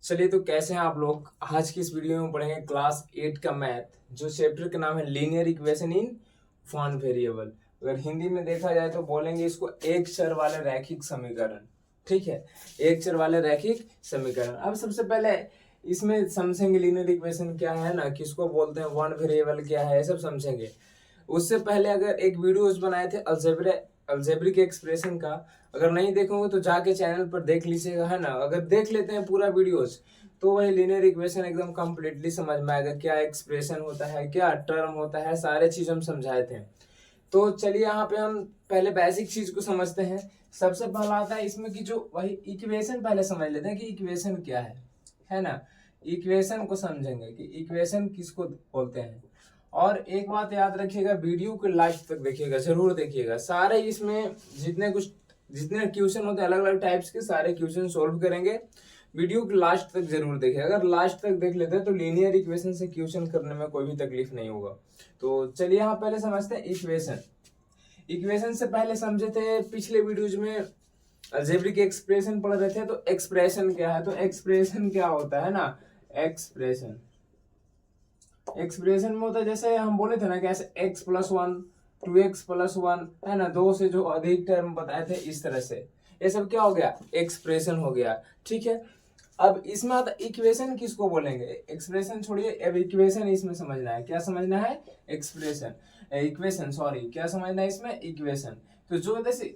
चलिए, तो कैसे हैं आप लोग। आज की इस वीडियो में पढ़ेंगे क्लास 8 का मैथ, जो चैप्टर का नाम है linear equation in one variable. अगर हिंदी में देखा जाए तो बोलेंगे इसको एक चर वाले रैखिक समीकरण। ठीक है, एक चर वाले रैखिक समीकरण। अब सबसे पहले इसमें समझेंगे लीनियर इक्वेशन क्या है ना, किसको बोलते हैं, वन वेरिएबल क्या है, ये सब समझेंगे। उससे पहले अगर एक वीडियोस बनाए थे अलजेब्रिक एक्सप्रेशन का, अगर नहीं देखोगे तो जाके चैनल पर देख लीजिएगा, है ना। अगर देख लेते हैं पूरा वीडियोस तो वही लीनियर इक्वेशन एकदम कंप्लीटली समझ में आएगा, क्या एक्सप्रेशन होता है, क्या टर्म होता है, सारे चीज हम समझाए थे। तो चलिए यहाँ पे हम पहले बेसिक चीज को समझते हैं। सबसे पहला आता है इसमें कि जो वही इक्वेशन पहले समझ लेते हैं कि इक्वेशन क्या है ना। इक्वेशन को समझेंगे कि इक्वेशन किसको बोलते हैं। और एक बात याद रखिएगा, वीडियो के लास्ट तक देखिएगा, जरूर देखिएगा। सारे इसमें जितने क्वेश्चन होते हैं अलग अलग टाइप्स के, सारे क्वेश्चन सोल्व करेंगे। वीडियो के लास्ट तक जरूर देखिए। अगर लास्ट तक देख लेते हैं तो लीनियर इक्वेशन से क्वेश्चन करने में कोई भी तकलीफ नहीं होगा। तो चलिए यहाँ पहले समझते हैं इक्वेशन। इक्वेशन से पहले समझे थे पिछले वीडियोज में अलजेब्रिक एक्सप्रेशन पढ़ रहे थे। तो एक्सप्रेशन क्या है, तो एक्सप्रेशन क्या होता है ना, एक्सप्रेशन में होता है जैसे हम बोले थे ना, कैसे x+1 2x+1 है ना, दो से जो अधिक टर्म बताए थे, इस तरह से ये सब क्या हो गया, एक्सप्रेशन हो गया। ठीक है, अब इसमें आता इक्वेशन किसको बोलेंगे। एक्सप्रेशन छोड़िए, अब इक्वेशन इसमें समझना है। क्या समझना है, इक्वेशन सॉरी, क्या समझना है इसमें, इक्वेशन। तो जो जैसे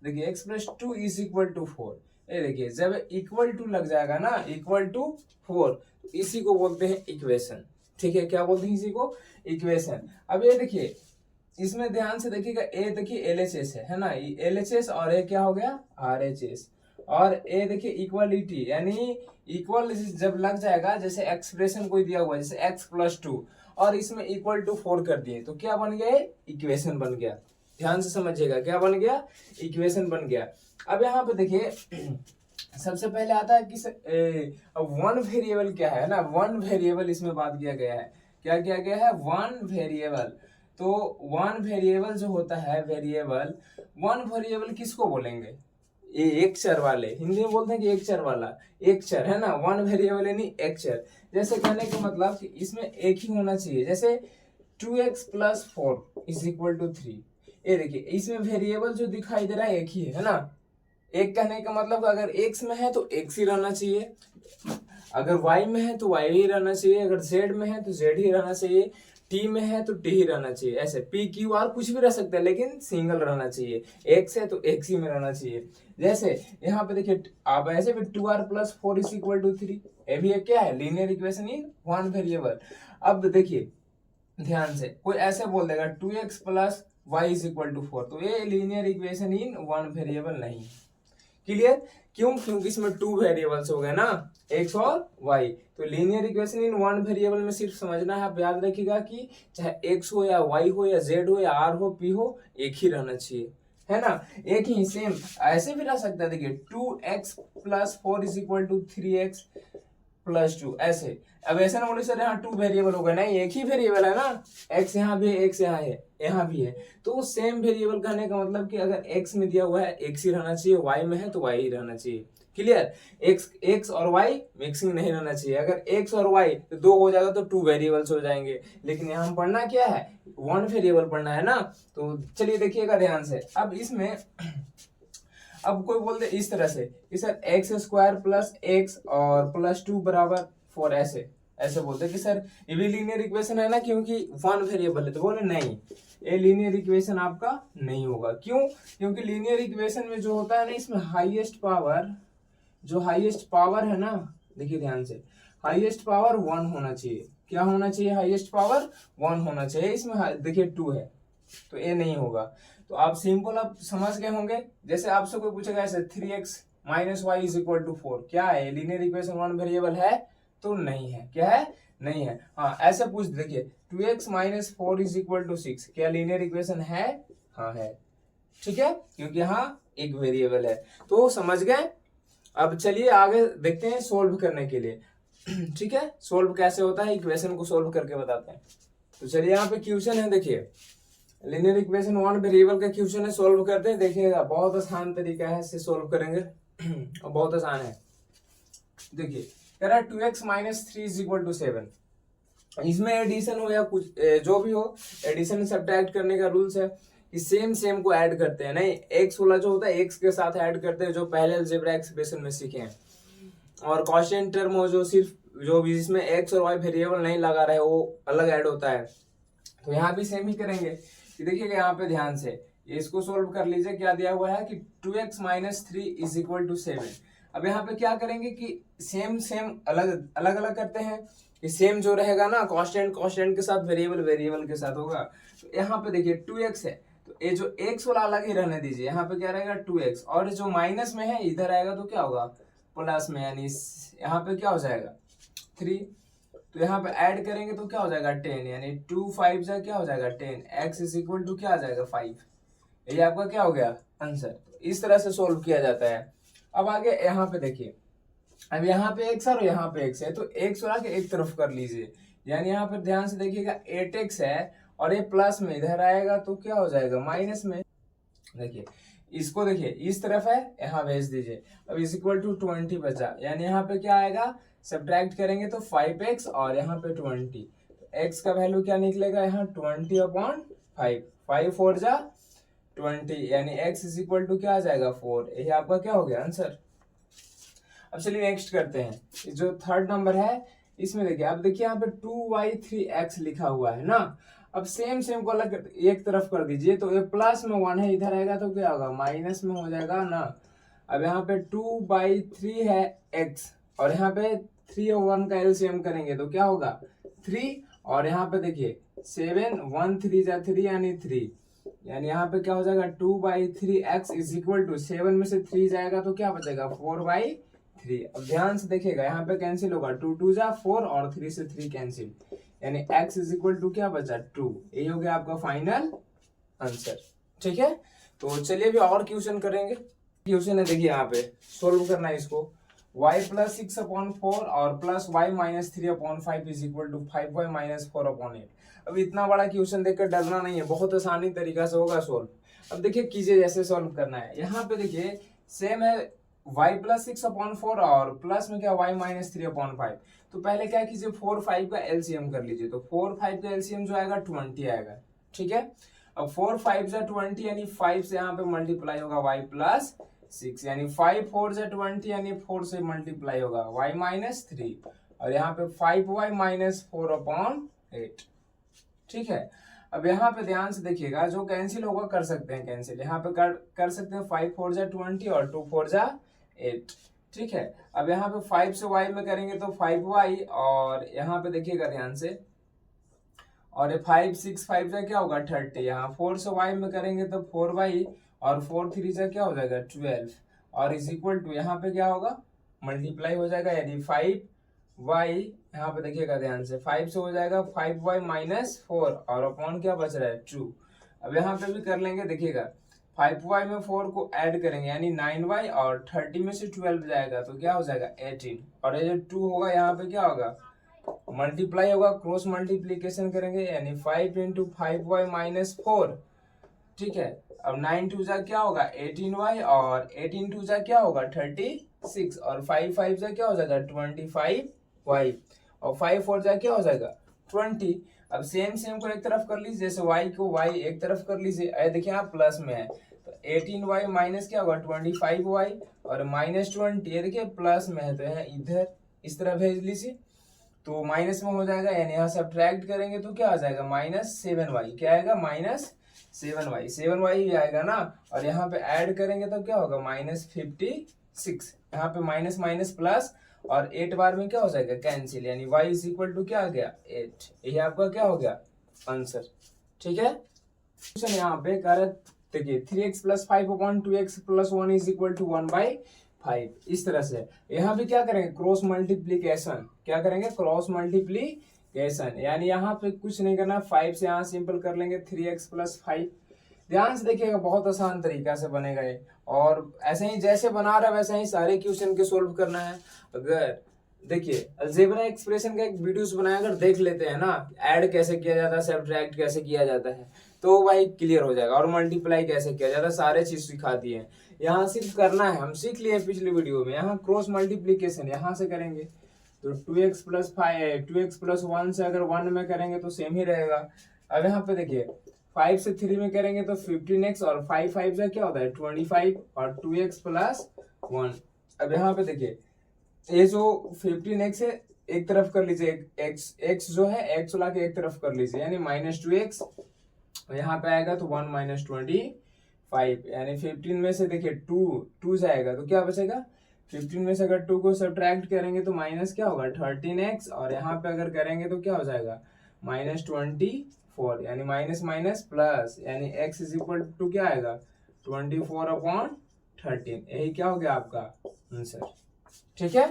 देखिए x+2 इज इक्वल टू 4, ये देखिए जब इक्वल टू लग जाएगा ना, इक्वल टू 4, तो इसी को बोलते हैं इक्वेशन। ठीक है, क्या बोलते हैं इसी को, इक्वेशन। अब ये देखिए, इसमें ध्यान से देखिएगा, ए देखिए एलएचएस है ना, एलएचएस, और ए क्या हो गया, आरएचएस। और ए देखिए इक्वलिटी, यानी इक्वल जब लग जाएगा, जैसे एक्सप्रेशन कोई दिया हुआ है जैसे x+2 और इसमें इक्वल टू 4 कर दिए, तो क्या बन गया, इक्वेशन बन गया। ध्यान से समझिएगा, क्या बन गया, इक्वेशन बन गया। अब यहाँ पे देखिए सबसे पहले आता है कि वन वेरिएबल क्या है ना, वन वेरिएबल इसमें बात किया गया है। क्या किया गया है, वन वेरिएबल। तो वन वेरिएबल जो होता है, वन वेरिएबल किसको बोलेंगे, ये एक चर वाले, हिंदी में बोलते हैं कि एक चर वाला, एक चर है ना, वन वेरिएबल यानी एक चर। जैसे कहने का मतलब कि इसमें एक ही होना चाहिए, जैसे 2x+4 इज इक्वल टू 3। ये देखिए इसमें वेरिएबल जो दिखाई दे रहा है एक ही है ना। एक कहने का मतलब अगर x में है तो x ही रहना चाहिए, अगर y में है तो y ही रहना चाहिए, अगर z में है तो z ही रहना चाहिए, t में है तो t ही रहना चाहिए। ऐसे p q r कुछ भी रह सकता है, लेकिन सिंगल रहना चाहिए। x है तो x ही में रहना चाहिए। जैसे यहाँ पे देखिए, अब ऐसे भी 2r+4 इज इक्वल टू 3, ये भी क्या है, linear equation in one variable. अब देखिए ध्यान से, कोई ऐसे बोल देगा 2x+y इज इक्वल टू 4, तो ये linear equation in one variable नहीं। क्लियर, क्यों, क्योंकि इसमें टू वेरिएबल्स हो गए ना, x और y। तो linear equation in one variable में सिर्फ समझना है, आप याद रखिएगा कि चाहे x हो या y हो या z हो या r हो p हो, एक ही रहना चाहिए, है ना, एक ही सेम। ऐसे भी रह सकता है, देखिए 2x+4 is equal to 3x+2, ऐसे। अब ऐसा ना बोले सर यहाँ टू वेरिएबल हो गए, नहीं, एक ही वेरिएबल है ना, x यहाँ भी है, x यहाँ है, यहाँ भी है। तो सेम वेरिएबल कहने का मतलब कि अगर x में दिया हुआ है x ही रहना चाहिए, y में है तो y ही रहना चाहिए। क्लियर, x और y मिक्सिंग नहीं रहना चाहिए। अगर x और y तो दो हो जाएगा तो टू वेरिएबल्स हो जाएंगे, लेकिन यहाँ पढ़ना क्या है, वन वेरिएबल पढ़ना है ना। तो चलिए देखिएगा ध्यान से। अब इसमें अब कोई बोलते इस तरह से कि सर x² + x और +2 = 4, ऐसे बोलते कि सर ये भी लीनियर इक्वेशन है ना, क्योंकि वन वेरिएबल है। तो बोले नहीं, ये लीनियर इक्वेशन आपका नहीं होगा। क्यों, क्योंकि लीनियर इक्वेशन में जो होता है ना, इसमें हाईएस्ट पावर है ना, देखिए ध्यान से, हाईएस्ट पावर 1 होना चाहिए। क्या होना चाहिए, हाईएस्ट पावर 1 होना चाहिए। इसमें देखिए 2 है तो ये नहीं होगा। तो आप सिंपल आप समझ गए होंगे। जैसे आपसे कोई पूछेगा ऐसे 3x - y is equal to 4, क्या है, लीनियर इक्वेशन वन वेरिएबल है, तो नहीं है। क्या है, नहीं है। हाँ, ऐसे पूछ देखिए 2x - 4 इज इक्वल टू 6, क्या लीनियर इक्वेशन है, हाँ है। ठीक है, क्योंकि यहाँ एक वेरिएबल है। तो समझ गए। अब चलिए आगे देखते हैं सोल्व करने के लिए। ठीक है, सोल्व कैसे होता है, इक्वेशन को सोल्व करके बताते हैं। तो चलिए यहाँ पे क्वेश्चन है, देखिए लीनियर इक्वेशन वन वेरिएबल का क्वेश्चन है, सोल्व करते हैं। देखिएगा बहुत आसान तरीका है, इससे सोल्व करेंगे और बहुत आसान है। देखिए कह रहा है 2x minus 3 is equal to 7। इसमें एडिशन हो या कुछ जो भी हो, एडिशन सब्ट्रैक्ट करने का रूल्स है कि सेम सेम को ऐड करते हैं, नहीं एक्स वाला जो होता है एक्स के साथ ऐड करते हैं, जो पहले अलजेब्रा एक्सप्रेशन में सीखे हैं। और कांस्टेंट टर्म हो जो सिर्फ जो भी जिसमें एक्स और वाई वेरिएबल नहीं लगा रहे वो अलग ऐड होता है। तो यहाँ भी सेम ही करेंगे कि देखिएगा यहाँ पे ध्यान से इसको सोल्व कर लीजिए। क्या दिया हुआ है कि 2x minus 3 is equal to 7। अब यहाँ पे क्या करेंगे कि सेम सेम अलग अलग अलग करते हैं कि सेम जो रहेगा ना कांस्टेंट कांस्टेंट के साथ, वेरिएबल वेरिएबल के साथ होगा। तो यहाँ पे देखिए 2x है तो ये जो x वाला अलग ही रहने दीजिए, यहाँ पे क्या रहेगा 2x, और जो माइनस में है इधर आएगा तो क्या होगा प्लस में, यानी यहाँ पे क्या हो जाएगा 3। तो यहाँ पे ऐड करेंगे तो क्या हो जाएगा 10, यानी 2 5 जा क्या हो जाएगा 10, x इज इक्वल टू क्या आ जाएगा 5। ये आपका क्या हो गया आंसर। तो इस तरह से सोल्व किया जाता है। अब आगे यहाँ पे देखिए, अब यहाँ पे x और यहाँ पे x है तो x वाला के एक तरफ कर लीजिए, यानी यहाँ पर ध्यान से देखिएगा 8x है और ये प्लस में इधर आएगा तो क्या हो जाएगा माइनस में। देखिए इसको देखिए इस तरफ है यहाँ भेज दीजिए। अब इज इक्वल टू 20 बचा, यानी यहाँ पे क्या आएगा सब्ट्रैक्ट करेंगे तो 5x और यहाँ पे 20, तो x का वैल्यू क्या निकलेगा यहाँ 20/5, 5 4 जा 20, यानी x इज इक्वल टू क्या आ जाएगा 4। यही आपका क्या हो गया आंसर। अब चलिए नेक्स्ट करते हैं। जो थर्ड नंबर है इसमें देखिए, अब देखिए यहाँ पे 2y3x लिखा हुआ है ना। अब सेम सेम को अलग एक तरफ कर दीजिए, तो ये प्लस में 1 है इधर आएगा तो क्या होगा माइनस में हो जाएगा ना। अब यहाँ पे 2/3 है x और यहाँ पे 3 और 1 का एलसीएम करेंगे तो क्या होगा 3, और यहाँ पे देखिए 7 1 3 जा 3 यानी 3, यानी यहाँ पे क्या हो जाएगा 2/3x इज इक्वल टू 7 में से 3 जाएगा तो क्या बचेगा 4/3। अब ध्यान से देखिएगा यहाँ पे कैंसिल होगा 2 2 जा 4 और 3 से 3 कैंसिल, यानी x इज इक्वल टू क्या बचा 2। यही हो गया आपका फाइनल आंसर। ठीक है, तो चलिए अभी और क्वेश्चन करेंगे। क्वेश्चन है देखिए यहाँ पे सोल्व करना है इसको, y प्लस 6/4 और plus y minus 3/5 is equal to 5y minus 4/8। अब इतना बड़ा क्वेश्चन देखकर डरना नहीं है, बहुत आसानी तरीका से होगा सोल्व। अब देखिए कीजिए जैसे सोल्व करना है। यहाँ पे देखिए सेम है y प्लस 6/4 और प्लस में क्या y माइनस 3/5। तो पहले क्या कीजिए 4 5 का एलसीएम कर लीजिए, तो 4 5 का एलसीएम जो आएगा 20 आएगा। ठीक है, अब 4 5 जा 20 यानी 5 से यहाँ पे मल्टीप्लाई होगा y प्लस 6, यानी 5 4 जा 20 यानी 4 से मल्टीप्लाई होगा y माइनस 3, और यहाँ पे 5y माइनस 4/8। ठीक है, अब यहाँ पे ध्यान से देखिएगा जो कैंसिल होगा कर सकते हैं कैंसिल, यहाँ पे कर सकते हैं 5 4 जा 20 और 2 4 जा 8। ठीक है, अब यहाँ पे 5 से y में करेंगे तो 5y, और यहाँ पे देखिएगा ध्यान से, और ये 5 6 5 जा क्या होगा 30, यहाँ 4 से y में करेंगे तो 4y और 4 3 जा क्या हो जाएगा 12, और इज इक्वल टू यहाँ पे क्या होगा मल्टीप्लाई हो जाएगा, यानी 5y यहाँ पे देखिएगा ध्यान से 5 से हो जाएगा 5y माइनस 4 और अपॉन क्या बच रहा है 2। अब यहाँ पे भी कर लेंगे, देखिएगा 5y में 4 को ऐड करेंगे यानी 9y, और 30 में से 12 जाएगा तो क्या हो जाएगा 18, और ये जो 2 होगा यहाँ पे क्या होगा मल्टीप्लाई होगा, क्रॉस मल्टीप्लीकेशन करेंगे यानी 5 इंटू 5y माइनस 4। ठीक है, अब 9 2 जा क्या होगा 18y, और 18 2 जा क्या होगा 36, और 5 5 जा क्या हो जाएगा 25y, और 5 4 जा क्या हो जाएगा 20। अब सेम सेम को एक तरफ कर लीजिए, जैसे y को y एक तरफ कर लीजिए, देखिए यहाँ प्लस में है तो 18y माइनस क्या होगा 25y, और माइनस 20 ये देखिए प्लस में है तो यहाँ इधर इस तरह भेज लीजिए तो माइनस में हो जाएगा, यानी यहाँ सब्ट्रैक्ट करेंगे तो क्या आ जाएगा माइनस 7y, क्या आएगा माइनस 7y, 7y ही आएगा ना, और यहाँ पे ऐड करेंगे तो क्या होगा माइनस 56, यहाँ पे माइनस माइनस प्लस, और 8 बार में क्या हो जाएगा कैंसिल, यानी y इज इक्वल टू क्या आ गया 8। यही आपका क्या हो गया आंसर। ठीक है, क्वेश्चन यहाँ पे कह रहे देखिए 3x plus 5/2x plus 1 is equal to 1/5। इस तरह से यहाँ भी क्या करेंगे क्रॉस मल्टीप्लीकेशन, क्या करेंगे क्रॉस मल्टीप्लीकेशन, यानी यहाँ पे कुछ नहीं करना 5 से यहाँ सिंपल कर लेंगे 3x प्लस 5। ध्यान से देखिएगा बहुत आसान तरीका से बनेगा ये, और ऐसे ही जैसे बना रहा है वैसे ही सारे क्वेश्चन के सोल्व करना है। अगर देखिए अलजेब्रा एक्सप्रेशन का एक वीडियोस बनाया अगर देख लेते हैं ना, ऐड कैसे किया जाता है सब्ट्रैक्ट कैसे किया जाता है तो भाई क्लियर हो जाएगा, और मल्टीप्लाई कैसे किया जाता है सारे चीज सिखा दिए हैं। यहाँ सिर्फ करना है, हम सीख लिए पिछली वीडियो में, यहाँ क्रॉस मल्टीप्लीकेशन यहाँ से करेंगे तो 2x प्लस 1 से अगर 1 में करेंगे तो सेम ही रहेगा। अब यहाँ पे देखिए 5 से 3 में करेंगे तो 15x और 5 5 से क्या होता है 25 और 2x प्लस 1। अब यहाँ पे देखिए ये जो 15x है एक तरफ कर लीजिए, x जो है x ला के एक तरफ कर लीजिए यानी -2x, यहाँ पे आएगा तो 1 माइनस 25 यानी 15 में से देखिए 2 जाएगा तो क्या बचेगा 15 में से अगर 2 को सब्ट्रैक्ट करेंगे तो माइनस क्या होगा 13x और यहाँ पे अगर करेंगे तो क्या हो जाएगा -24 यानी माइनस माइनस प्लस यानी x इज इक्वल टू क्या आएगा 24/13। यही क्या हो गया आपका आंसर। ठीक है।